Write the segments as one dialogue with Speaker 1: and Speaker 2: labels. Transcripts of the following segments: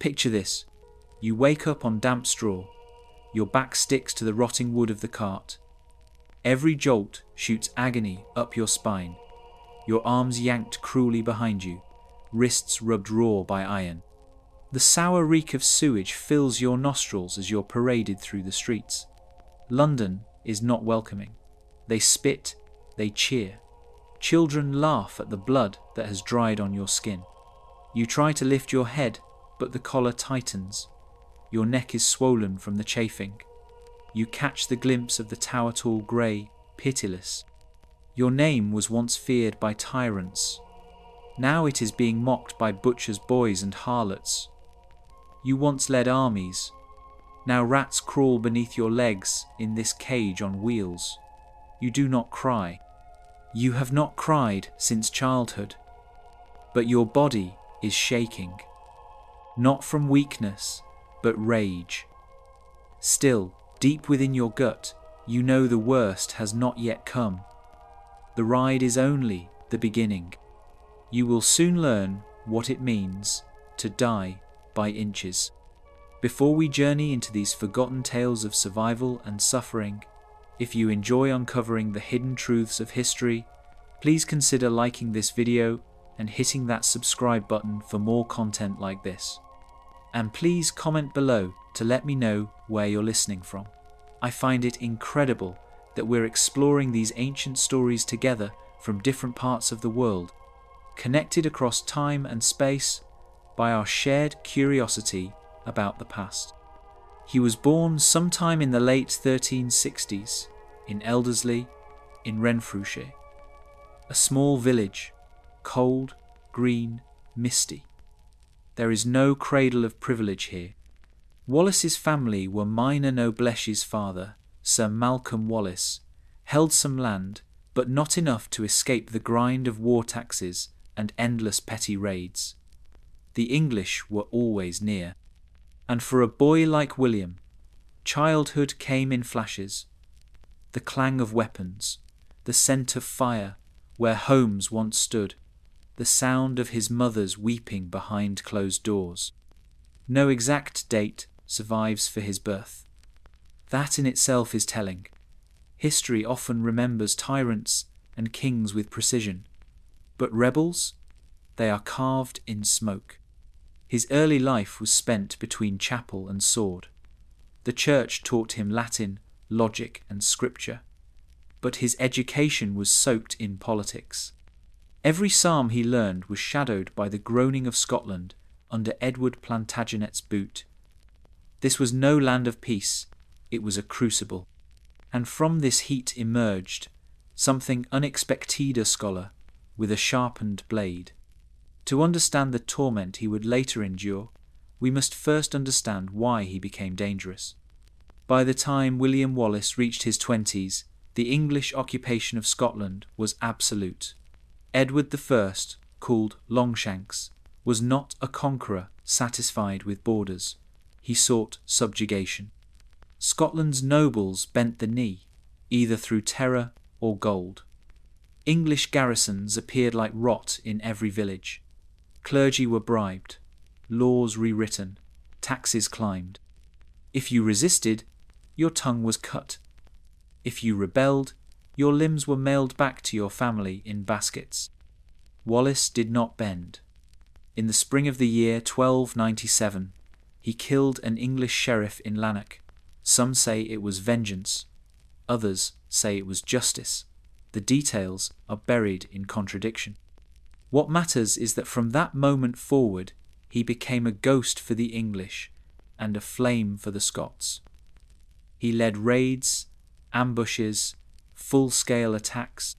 Speaker 1: Picture this. You wake up on damp straw. Your back sticks to the rotting wood of the cart. Every jolt shoots agony up your spine. Your arms yanked cruelly behind you, wrists rubbed raw by iron. The sour reek of sewage fills your nostrils as you're paraded through the streets. London is not welcoming. They spit, they cheer. Children laugh at the blood that has dried on your skin. You try to lift your head, but the collar tightens. Your neck is swollen from the chafing. You catch the glimpse of the tower-tall grey, pitiless. Your name was once feared by tyrants. Now it is being mocked by butchers' boys and harlots. You once led armies. Now rats crawl beneath your legs in this cage on wheels. You do not cry. You have not cried since childhood. But your body is shaking. Not from weakness, but rage. Still, deep within your gut, you know the worst has not yet come. The ride is only the beginning. You will soon learn what it means to die by inches. Before we journey into these forgotten tales of survival and suffering, if you enjoy uncovering the hidden truths of history, please consider liking this video and hitting that subscribe button for more content like this. And please comment below to let me know where you're listening from. I find it incredible that we're exploring these ancient stories together from different parts of the world, connected across time and space by our shared curiosity about the past. He was born sometime in the late 1360s in Elderslie, in Renfrewshire, a small village, cold, green, misty. There is no cradle of privilege here. Wallace's family were minor noblesse's father, Sir Malcolm Wallace, held some land, but not enough to escape the grind of war taxes and endless petty raids. The English were always near. And for a boy like William, childhood came in flashes. The clang of weapons, the scent of fire where homes once stood, the sound of his mother's weeping behind closed doors. No exact date survives for his birth. That in itself is telling. History often remembers tyrants and kings with precision, but rebels, they are carved in smoke. His early life was spent between chapel and sword. The church taught him Latin, logic, and scripture, but his education was soaked in politics. Every psalm he learned was shadowed by the groaning of Scotland under Edward Plantagenet's boot. This was no land of peace, it was a crucible. And from this heat emerged something unexpected, a scholar with a sharpened blade. To understand the torment he would later endure, we must first understand why he became dangerous. By the time William Wallace reached his 20s, the English occupation of Scotland was absolute. Edward I, called Longshanks, was not a conqueror satisfied with borders. He sought subjugation. Scotland's nobles bent the knee, either through terror or gold. English garrisons appeared like rot in every village. Clergy were bribed, laws rewritten, taxes climbed. If you resisted, your tongue was cut. If you rebelled, your limbs were mailed back to your family in baskets. Wallace did not bend. In the spring of the year 1297, he killed an English sheriff in Lanark. Some say it was vengeance, others say it was justice. The details are buried in contradiction. What matters is that from that moment forward, he became a ghost for the English and a flame for the Scots. He led raids, ambushes, full-scale attacks.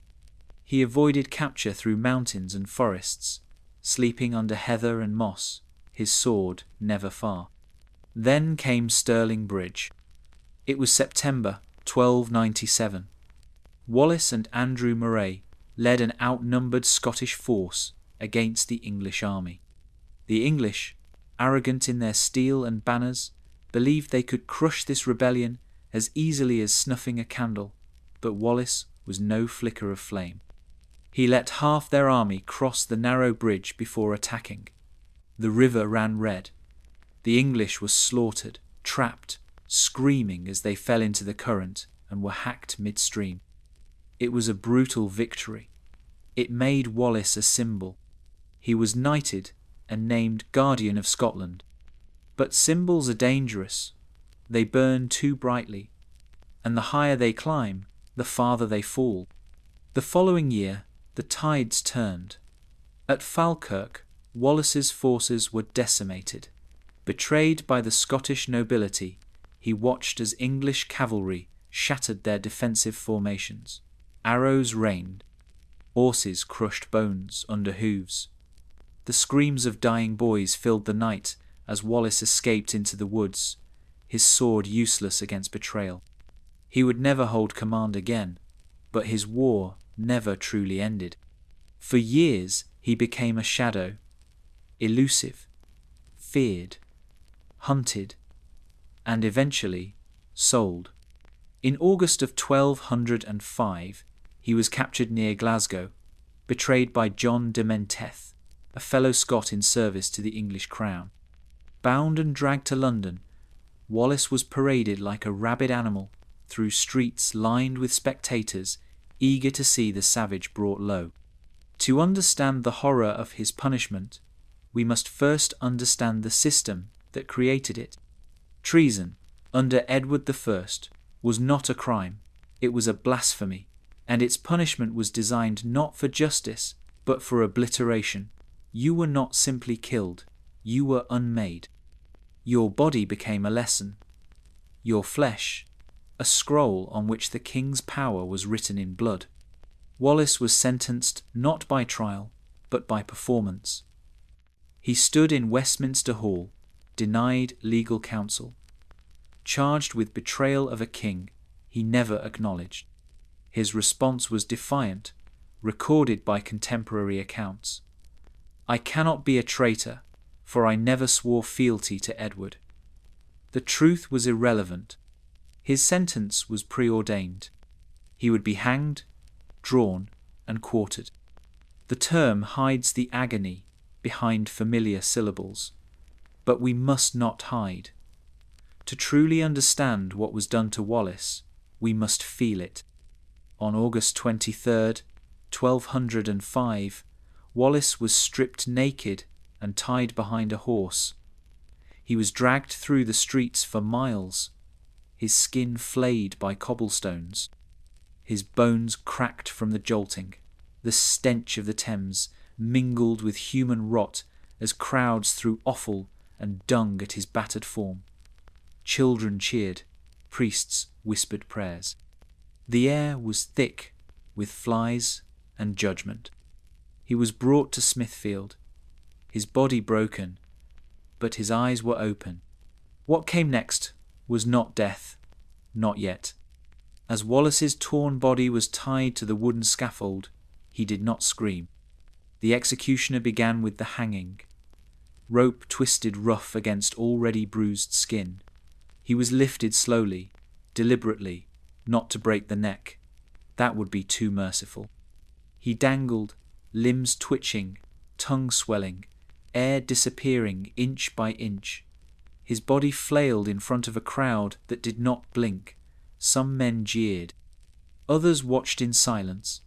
Speaker 1: He avoided capture through mountains and forests, sleeping under heather and moss, his sword never far. Then came Stirling Bridge. It was September 1297. Wallace and Andrew Murray led an outnumbered Scottish force against the English army. The English, arrogant in their steel and banners, believed they could crush this rebellion as easily as snuffing a candle, but Wallace was no flicker of flame. He let half their army cross the narrow bridge before attacking. The river ran red. The English were slaughtered, trapped, screaming as they fell into the current and were hacked midstream. It was a brutal victory. It made Wallace a symbol. He was knighted and named Guardian of Scotland. But symbols are dangerous. They burn too brightly, and the higher they climb, the farther they fall. The following year, the tides turned. At Falkirk, Wallace's forces were decimated. Betrayed by the Scottish nobility, he watched as English cavalry shattered their defensive formations. Arrows rained. Horses crushed bones under hooves. The screams of dying boys filled the night as Wallace escaped into the woods, his sword useless against betrayal. He would never hold command again, but his war never truly ended. For years he became a shadow, elusive, feared, hunted, and eventually sold. In August of 1205, he was captured near Glasgow, betrayed by John de Menteth, a fellow Scot in service to the English crown. Bound and dragged to London, Wallace was paraded like a rabid animal through streets lined with spectators eager to see the savage brought low. To understand the horror of his punishment, we must first understand the system that created it. Treason, under Edward I, was not a crime, it was a blasphemy, and its punishment was designed not for justice, but for obliteration. You were not simply killed, you were unmade. Your body became a lesson. Your flesh, a scroll on which the king's power was written in blood. Wallace was sentenced not by trial, but by performance. He stood in Westminster Hall, denied legal counsel. Charged with betrayal of a king he never acknowledged. His response was defiant, recorded by contemporary accounts. I cannot be a traitor, for I never swore fealty to Edward. The truth was irrelevant. His sentence was preordained. He would be hanged, drawn, and quartered. The term hides the agony behind familiar syllables, but we must not hide. To truly understand what was done to Wallace, we must feel it. On August 23rd, 1205, Wallace was stripped naked and tied behind a horse. He was dragged through the streets for miles, his skin flayed by cobblestones, his bones cracked from the jolting. The stench of the Thames mingled with human rot as crowds threw offal and dung at his battered form. Children cheered, priests whispered prayers. The air was thick with flies and judgment. He was brought to Smithfield, his body broken, but his eyes were open. What came next was not death, not yet. As Wallace's torn body was tied to the wooden scaffold, he did not scream. The executioner began with the hanging. Rope twisted rough against already bruised skin. He was lifted slowly, deliberately, not to break the neck. That would be too merciful. He dangled, limbs twitching, tongue swelling, air disappearing inch by inch. His body flailed in front of a crowd that did not blink. Some men jeered. Others watched in silence,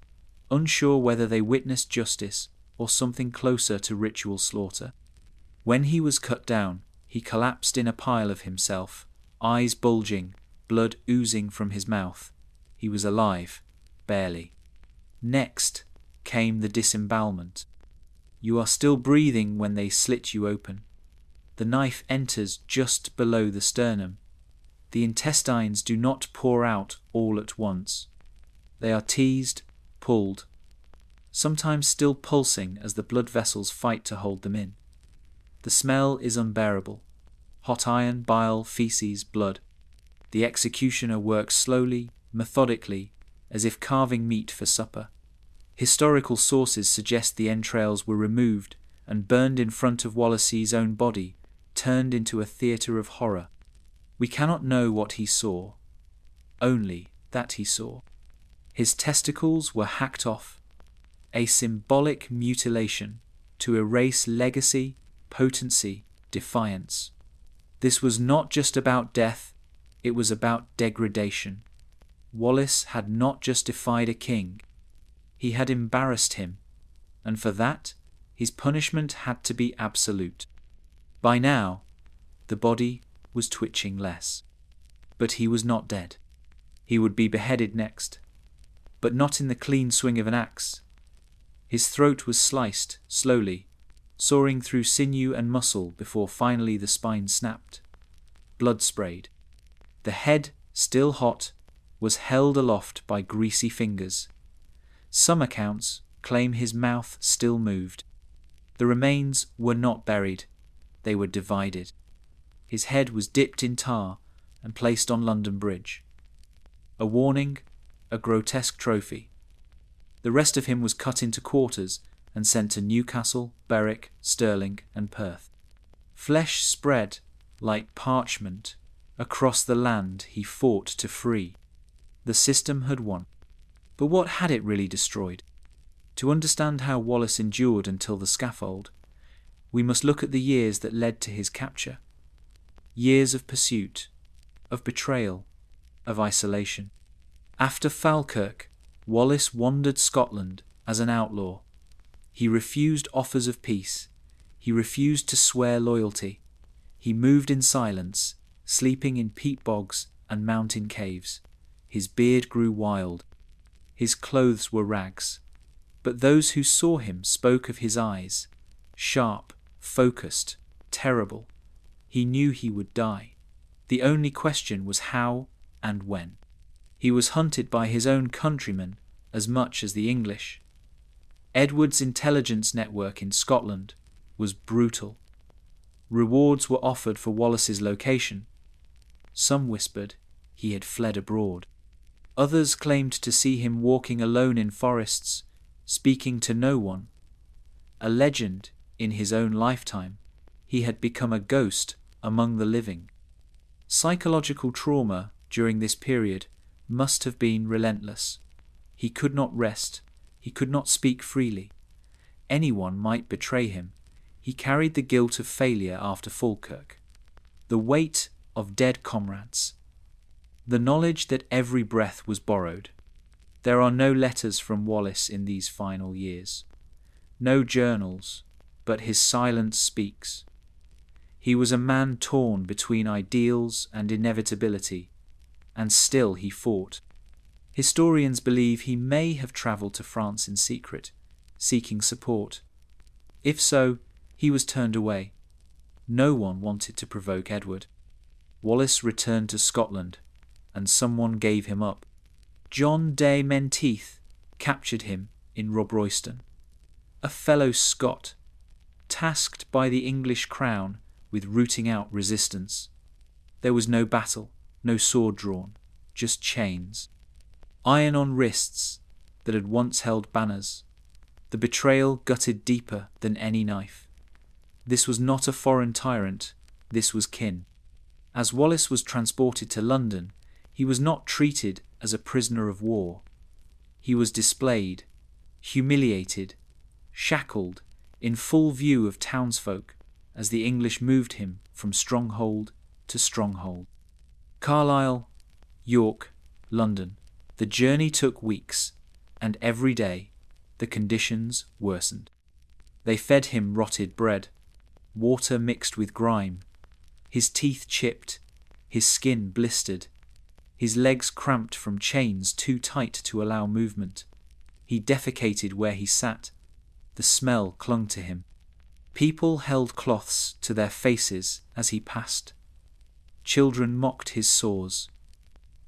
Speaker 1: unsure whether they witnessed justice or something closer to ritual slaughter. When he was cut down, he collapsed in a pile of himself, eyes bulging, blood oozing from his mouth. He was alive, barely. Next came the disembowelment. You are still breathing when they slit you open. The knife enters just below the sternum. The intestines do not pour out all at once. They are teased, pulled, sometimes still pulsing as the blood vessels fight to hold them in. The smell is unbearable. Hot iron, bile, feces, blood. The executioner works slowly, methodically, as if carving meat for supper. Historical sources suggest the entrails were removed and burned in front of Wallace's own body, turned into a theatre of horror. We cannot know what he saw, only that he saw. His testicles were hacked off, a symbolic mutilation to erase legacy, potency, defiance. This was not just about death, it was about degradation. Wallace had not just defied a king, he had embarrassed him, and for that, his punishment had to be absolute. By now, the body was twitching less. But he was not dead. He would be beheaded next, but not in the clean swing of an axe. His throat was sliced, slowly, sawing through sinew and muscle before finally the spine snapped. Blood sprayed. The head, still hot, was held aloft by greasy fingers. Some accounts claim his mouth still moved. The remains were not buried, they were divided. His head was dipped in tar and placed on London Bridge. A warning, a grotesque trophy. The rest of him was cut into quarters and sent to Newcastle, Berwick, Stirling, and Perth. Flesh spread like parchment across the land he fought to free. The system had won. But what had it really destroyed? To understand how Wallace endured until the scaffold, we must look at the years that led to his capture. Years of pursuit, of betrayal, of isolation. After Falkirk, Wallace wandered Scotland as an outlaw. He refused offers of peace. He refused to swear loyalty. He moved in silence, sleeping in peat bogs and mountain caves. His beard grew wild. His clothes were rags. But those who saw him spoke of his eyes, sharp, focused, terrible. He knew he would die. The only question was how and when. He was hunted by his own countrymen as much as the English. Edward's intelligence network in Scotland was brutal. Rewards were offered for Wallace's location. Some whispered he had fled abroad. Others claimed to see him walking alone in forests, speaking to no one. A legend in his own lifetime, he had become a ghost among the living. Psychological trauma during this period must have been relentless. He could not rest. He could not speak freely. Anyone might betray him. He carried the guilt of failure after Falkirk, the weight of dead comrades, the knowledge that every breath was borrowed. There are no letters from Wallace in these final years, no journals, but his silence speaks. He was a man torn between ideals and inevitability, and still he fought. Historians believe he may have travelled to France in secret, seeking support. If so, he was turned away. No one wanted to provoke Edward. Wallace returned to Scotland, and someone gave him up. John de Menteith captured him in Rob Royston, a fellow Scot, tasked by the English crown with rooting out resistance. There was no battle, no sword drawn, just chains. Iron on wrists that had once held banners. The betrayal gutted deeper than any knife. This was not a foreign tyrant, this was kin. As Wallace was transported to London, he was not treated as a prisoner of war. He was displayed, humiliated, shackled, in full view of townsfolk as the English moved him from stronghold to stronghold. Carlisle, York, London. The journey took weeks, and every day the conditions worsened. They fed him rotted bread, water mixed with grime, his teeth chipped, his skin blistered, his legs cramped from chains too tight to allow movement. He defecated where he sat. The smell clung to him. People held cloths to their faces as he passed. Children mocked his sores.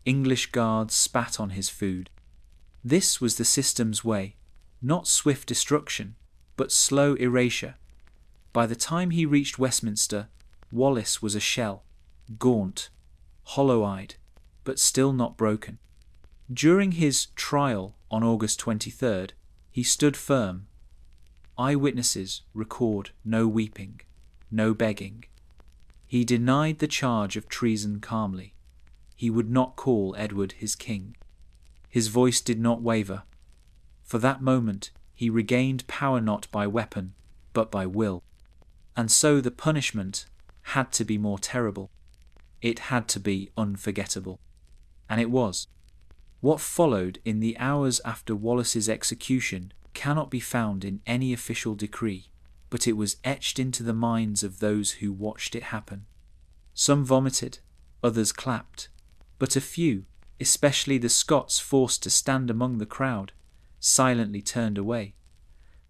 Speaker 1: English guards spat on his food. This was the system's way, not swift destruction, but slow erasure. By the time he reached Westminster, Wallace was a shell, gaunt, hollow-eyed, but still not broken. During his trial on August 23rd, he stood firm. Eyewitnesses record no weeping, no begging. He denied the charge of treason calmly. He would not call Edward his king. His voice did not waver. For that moment, he regained power not by weapon, but by will. And so the punishment, had to be more terrible. It had to be unforgettable. And it was. What followed in the hours after Wallace's execution cannot be found in any official decree, but it was etched into the minds of those who watched it happen. Some vomited, others clapped, but a few, especially the Scots forced to stand among the crowd, silently turned away.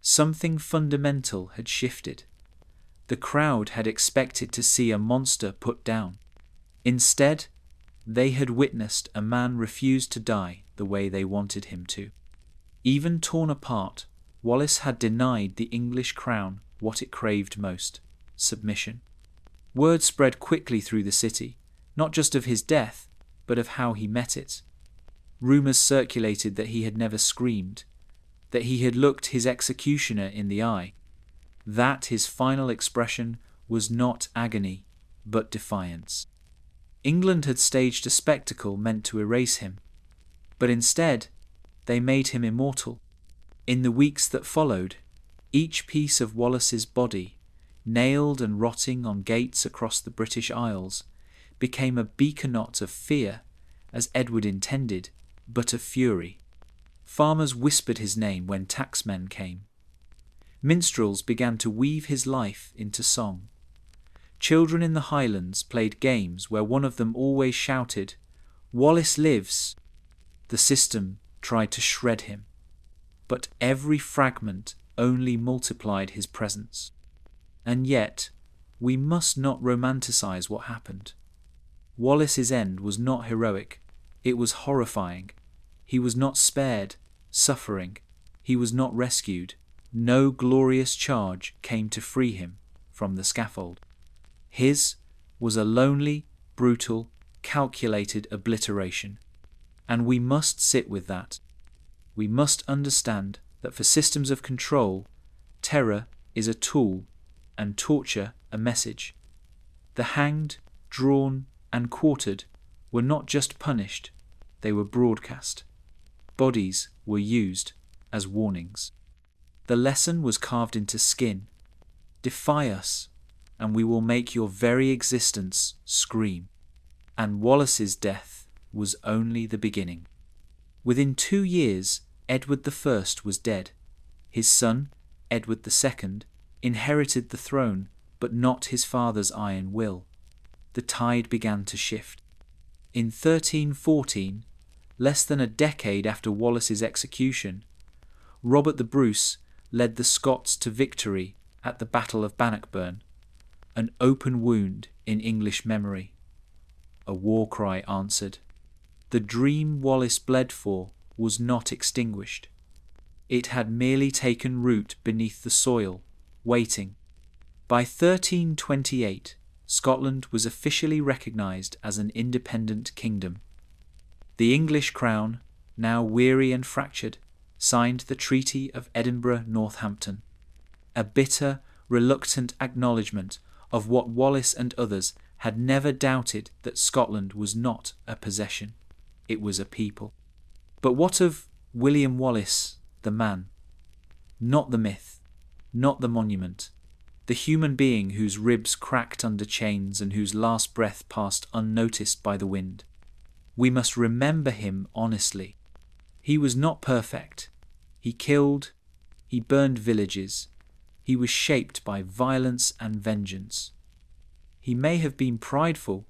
Speaker 1: Something fundamental had shifted. The crowd had expected to see a monster put down. Instead, they had witnessed a man refuse to die the way they wanted him to. Even torn apart, Wallace had denied the English crown what it craved most: submission. Word spread quickly through the city, not just of his death, but of how he met it. Rumours circulated that he had never screamed, that he had looked his executioner in the eye, that his final expression was not agony, but defiance. England had staged a spectacle meant to erase him, but instead they made him immortal. In the weeks that followed, each piece of Wallace's body, nailed and rotting on gates across the British Isles, became a beacon-knot of fear, as Edward intended, but of fury. Farmers whispered his name when tacksmen came. Minstrels began to weave his life into song. Children in the Highlands played games where one of them always shouted, "Wallace lives!" The system tried to shred him, but every fragment only multiplied his presence. And yet, we must not romanticize what happened. Wallace's end was not heroic, it was horrifying. He was not spared suffering, he was not rescued. No glorious charge came to free him from the scaffold. His was a lonely, brutal, calculated obliteration. And we must sit with that. We must understand that for systems of control, terror is a tool and torture a message. The hanged, drawn, and quartered were not just punished, they were broadcast. Bodies were used as warnings. The lesson was carved into skin. Defy us, and we will make your very existence scream. And Wallace's death was only the beginning. Within 2 years, Edward I was dead. His son, Edward II, inherited the throne, but not his father's iron will. The tide began to shift. In 1314, less than a decade after Wallace's execution, Robert the Bruce led the Scots to victory at the Battle of Bannockburn, an open wound in English memory. A war cry answered. The dream Wallace bled for was not extinguished. It had merely taken root beneath the soil, waiting. By 1328, Scotland was officially recognised as an independent kingdom. The English crown, now weary and fractured, signed the Treaty of Edinburgh-Northampton, a bitter, reluctant acknowledgement of what Wallace and others had never doubted, that Scotland was not a possession, it was a people. But what of William Wallace, the man? Not the myth, not the monument, the human being whose ribs cracked under chains and whose last breath passed unnoticed by the wind. We must remember him honestly. He was not perfect. He killed, he burned villages, he was shaped by violence and vengeance. He may have been prideful,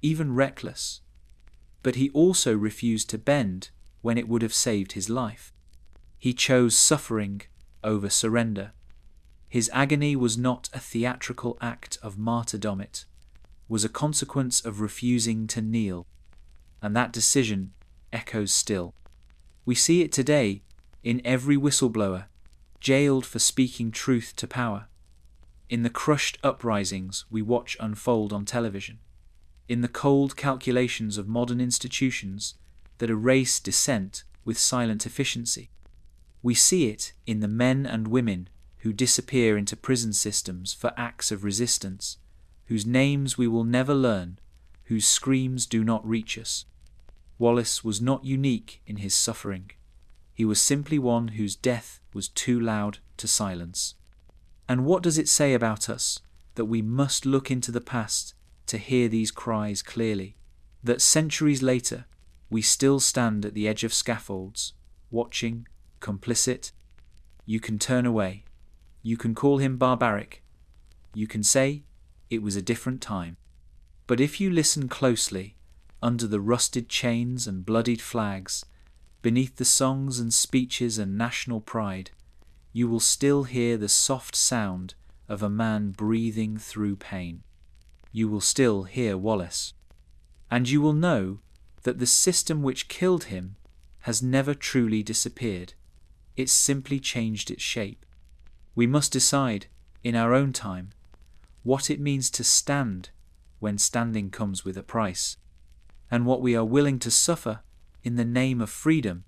Speaker 1: even reckless, but he also refused to bend when it would have saved his life. He chose suffering over surrender. His agony was not a theatrical act of martyrdom, it was a consequence of refusing to kneel, and that decision echoes still. We see it today in every whistleblower, jailed for speaking truth to power, in the crushed uprisings we watch unfold on television, in the cold calculations of modern institutions that erase dissent with silent efficiency. We see it in the men and women who disappear into prison systems for acts of resistance, whose names we will never learn, whose screams do not reach us. Wallace was not unique in his suffering. He was simply one whose death was too loud to silence. And what does it say about us that we must look into the past to hear these cries clearly, that centuries later we still stand at the edge of scaffolds, watching, complicit. You can turn away. You can call him barbaric. You can say it was a different time. But if you listen closely, under the rusted chains and bloodied flags, beneath the songs and speeches and national pride, you will still hear the soft sound of a man breathing through pain. You will still hear Wallace. And you will know that the system which killed him has never truly disappeared. It's simply changed its shape. We must decide, in our own time, what it means to stand when standing comes with a price, and what we are willing to suffer in the name of freedom